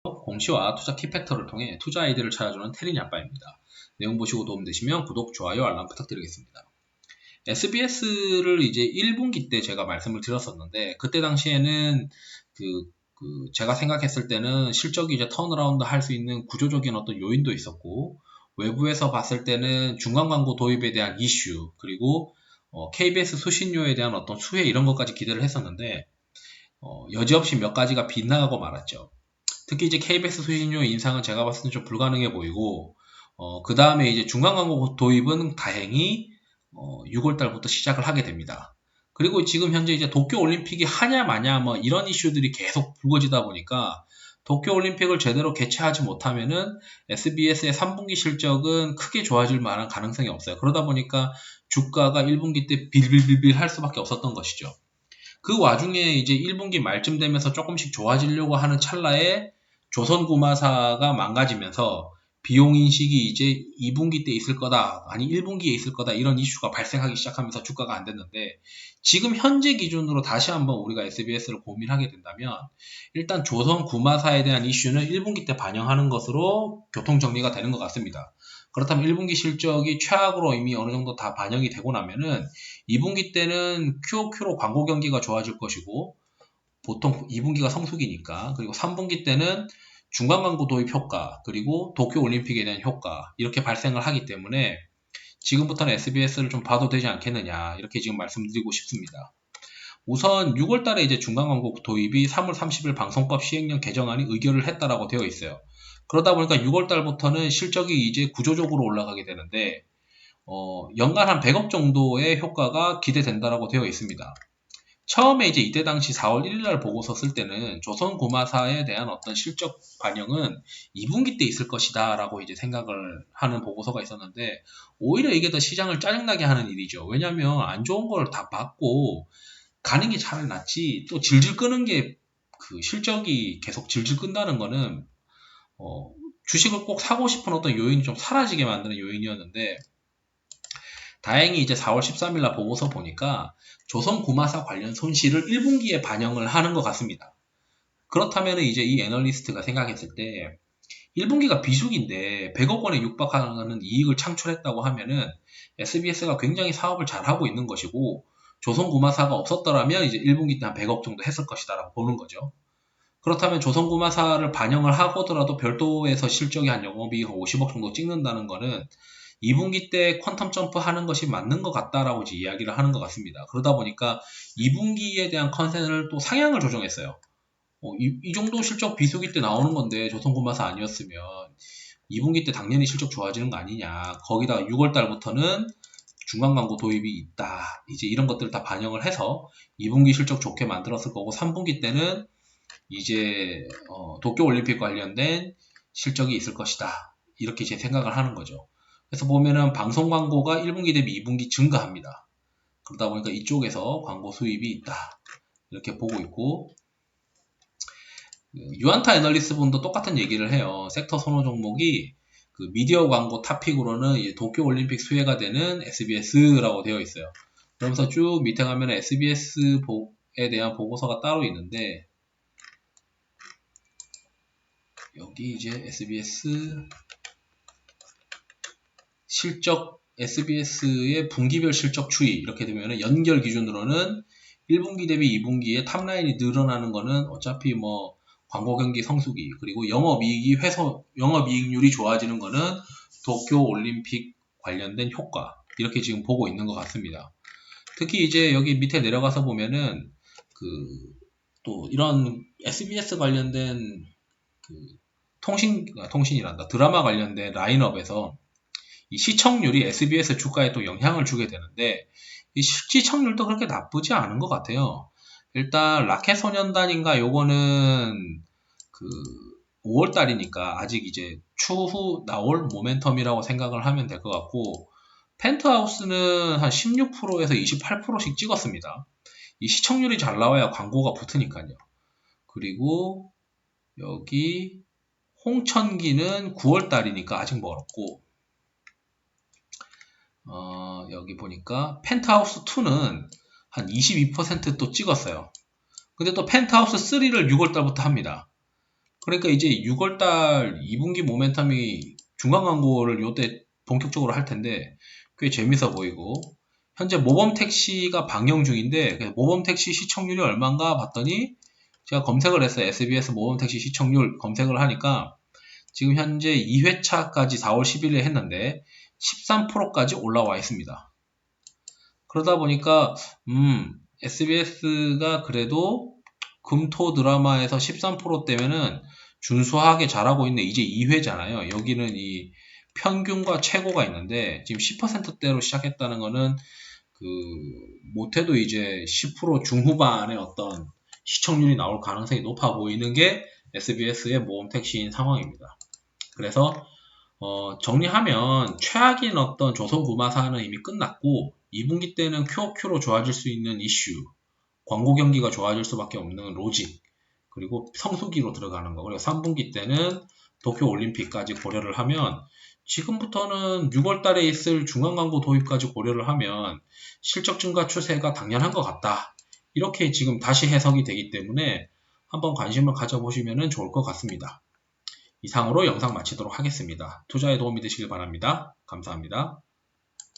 공시와 투자 키팩터를 통해 투자 아이디어를 찾아주는 테린이 아빠입니다. 내용 보시고 도움되시면 구독, 좋아요, 알람 부탁드리겠습니다. SBS를 이제 1분기 때 제가 말씀을 드렸었는데, 그때 당시에는 제가 생각했을 때는 실적이 이제 턴어라운드 할 수 있는 구조적인 어떤 요인도 있었고, 외부에서 봤을 때는 중간 광고 도입에 대한 이슈, 그리고 KBS 수신료에 대한 어떤 수혜 이런 것까지 기대를 했었는데, 여지없이 몇 가지가 빗나가고 말았죠. 특히 이제 KBS 수신료 인상은 제가 봤을 때 좀 불가능해 보이고, 그 다음에 이제 중간 광고 도입은 다행히 6월 달부터 시작을 하게 됩니다. 그리고 지금 현재 이제 도쿄 올림픽이 하냐 마냐 뭐 이런 이슈들이 계속 불거지다 보니까 도쿄 올림픽을 제대로 개최하지 못하면은 SBS의 3분기 실적은 크게 좋아질 만한 가능성이 없어요. 그러다 보니까 주가가 1분기 때 빌빌빌빌 할 수밖에 없었던 것이죠. 그 와중에 이제 1분기 말쯤 되면서 조금씩 좋아지려고 하는 찰나에 조선구마사가 망가지면서 비용인식이 이제 2분기 때 있을 거다, 아니 1분기에 있을 거다 이런 이슈가 발생하기 시작하면서 주가가 안 됐는데, 지금 현재 기준으로 다시 한번 우리가 SBS를 고민하게 된다면 일단 조선구마사에 대한 이슈는 1분기 때 반영하는 것으로 교통정리가 되는 것 같습니다. 그렇다면 1분기 실적이 최악으로 이미 어느 정도 다 반영이 되고 나면은 2분기 때는 QOQ로 광고 경기가 좋아질 것이고, 보통 2분기가 성수기니까, 그리고 3분기 때는 중간 광고 도입 효과, 그리고 도쿄 올림픽에 대한 효과, 이렇게 발생을 하기 때문에 지금부터는 SBS를 좀 봐도 되지 않겠느냐, 이렇게 지금 말씀드리고 싶습니다. 우선 6월 달에 이제 중간 광고 도입이 3월 30일 방송법 시행령 개정안이 의결을 했다라고 되어 있어요. 그러다 보니까 6월 달부터는 실적이 이제 구조적으로 올라가게 되는데, 연간 한 100억 정도의 효과가 기대된다라고 되어 있습니다. 처음에 이제 이때 당시 4월 1일 날 보고서 쓸 때는 조선구마사에 대한 어떤 실적 반영은 2분기 때 있을 것이다 라고 이제 생각을 하는 보고서가 있었는데, 오히려 이게 더 시장을 짜증나게 하는 일이죠. 왜냐면 안 좋은 걸 다 받고 가는 게 차라리 낫지, 또 질질 끄는 게, 그 실적이 계속 질질 끈다는 거는 주식을 꼭 사고 싶은 어떤 요인이 좀 사라지게 만드는 요인이었는데, 다행히 이제 4월 13일 날 보고서 보니까 조선구마사 관련 손실을 1분기에 반영을 하는 것 같습니다. 그렇다면 이제 이 애널리스트가 생각했을 때 1분기가 비수기인데 100억 원에 육박하는 이익을 창출했다고 하면은 SBS가 굉장히 사업을 잘하고 있는 것이고, 조선구마사가 없었더라면 이제 1분기 때 한 100억 정도 했을 것이다 라고 보는 거죠. 그렇다면 조선구마사를 반영을 하고더라도 별도에서 실적이 한 영업이익 50억 정도 찍는다는 거는 2분기 때 퀀텀 점프 하는 것이 맞는 것 같다라고 이제 이야기를 하는 것 같습니다. 그러다 보니까 2분기에 대한 컨센을 또 상향을 조정했어요. 이 정도 실적 비수기 때 나오는 건데 조선구마사 아니었으면 2분기 때 당연히 실적 좋아지는 거 아니냐. 거기다가 6월 달부터는 중간 광고 도입이 있다. 이제 이런 것들을 다 반영을 해서 2분기 실적 좋게 만들었을 거고, 3분기 때는 이제 도쿄 올림픽 관련된 실적이 있을 것이다. 이렇게 제 생각을 하는 거죠. 그래서 보면은 방송 광고가 1분기 대비 2분기 증가합니다. 그러다 보니까 이쪽에서 광고 수입이 있다. 이렇게 보고 있고, 유안타 애널리스트 분도 똑같은 얘기를 해요. 섹터 선호 종목이 그 미디어 광고 탑픽으로는 이제 도쿄 올림픽 수혜가 되는 SBS라고 되어 있어요. 그러면서 쭉 밑에 가면 SBS에 대한 보고서가 따로 있는데, 여기 이제 SBS 실적, SBS의 분기별 실적 추이 이렇게 되면 연결 기준으로는 1분기 대비 2분기에 탑라인이 늘어나는 거는 어차피 뭐 광고 경기 성수기, 그리고 영업이익률이 좋아지는 거는 도쿄 올림픽 관련된 효과, 이렇게 지금 보고 있는 것 같습니다. 특히 이제 여기 밑에 내려가서 보면은 또 이런 SBS 관련된 통신이란다, 드라마 관련된 라인업에서 이 시청률이 SBS 주가에 또 영향을 주게 되는데, 이 시청률도 그렇게 나쁘지 않은 것 같아요. 일단 라켓소년단인가 요거는 5월달이니까 아직 이제 추후 나올 모멘텀이라고 생각을 하면 될 것 같고, 펜트하우스는 한 16%에서 28%씩 찍었습니다. 이 시청률이 잘 나와야 광고가 붙으니까요. 그리고 여기 홍천기는 9월달이니까 아직 멀었고, 여기 보니까 펜트하우스 2는 한 22% 또 찍었어요. 근데 또 펜트하우스 3를 6월달부터 합니다. 그러니까 이제 6월달 2분기 모멘텀이 중간 광고를 요때 본격적으로 할 텐데 꽤 재밌어 보이고, 현재 모범택시가 방영 중인데 모범택시 시청률이 얼마인가 봤더니 제가 검색을 했어요. SBS 모범택시 시청률 검색을 하니까 지금 현재 2회차까지 4월 10일에 했는데 13%까지 올라와 있습니다. 그러다 보니까 SBS가 그래도 금토 드라마에서 13%대면은 준수하게 잘하고 있네. 이제 2회잖아요. 여기는 이 평균과 최고가 있는데 지금 10%대로 시작했다는 거는 그 못해도 이제 10% 중후반의 어떤 시청률이 나올 가능성이 높아 보이는 게 SBS의 모험택시인 상황입니다. 그래서 정리하면 최악인 어떤 조선구마사는 이미 끝났고 2분기 때는 QOQ로 좋아질 수 있는 이슈, 광고 경기가 좋아질 수밖에 없는 로직, 그리고 성수기로 들어가는 거, 그리고 3분기 때는 도쿄올림픽까지 고려를 하면 지금부터는 6월 달에 있을 중간광고 도입까지 고려를 하면 실적 증가 추세가 당연한 것 같다. 이렇게 지금 다시 해석이 되기 때문에 한번 관심을 가져보시면 좋을 것 같습니다. 이상으로 영상 마치도록 하겠습니다. 투자에 도움이 되시길 바랍니다. 감사합니다.